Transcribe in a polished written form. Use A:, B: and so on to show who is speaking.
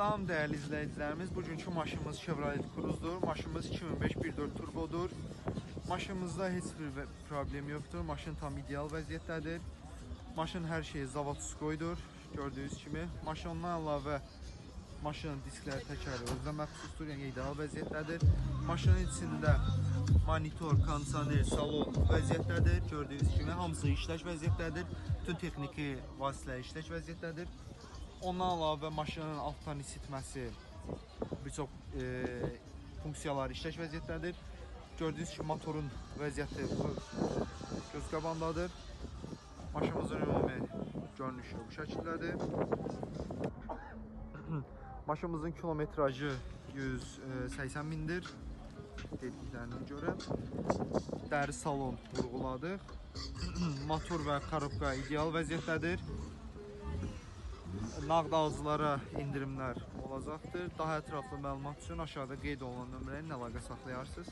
A: Salam değerli izleyicilerimiz. Bugünkü maşınımız Chevrolet Cruze'dur. Maşınımız 2005 1.4 turbodur. Maşınımızda heç bir problem yoktur. Maşın tam ideal vəziyyətdədir. Maşın hər şeyi zavodskoydur. Gördüğünüz kimi. Maşından əlavə maşının diskləri, təkəri özünə məxsusdur. Yəni ideal vəziyyətdədir. Maşının içində monitor, kondisioner, salon vəziyyətdədir. Gördüğünüz kimi hamısı işləş vəziyyətdədir. Bütün texniki vasitələr işləş vəziyyətdədir. Ondan əlavə maşının altdan isitməsi, bir çox funksiyaları işləş vəziyyətdədir. Gördüyünüz kimi motorun vəziyyəti göz qabağındadır. Maşınımızın ümumi görünüşü bu şəkildədir. Maşınımızın kilometrajı 180 mindir. Dediklərinə görə dəri salon vurğuladıq. Motor və korobka ideal vəziyyətdədir. Nağd alıcılara indirimlər olacaqdır. Daha ətraflı məlumat üçün aşağıda qeyd olunan nömrəyə əlaqə saxlayarsınız.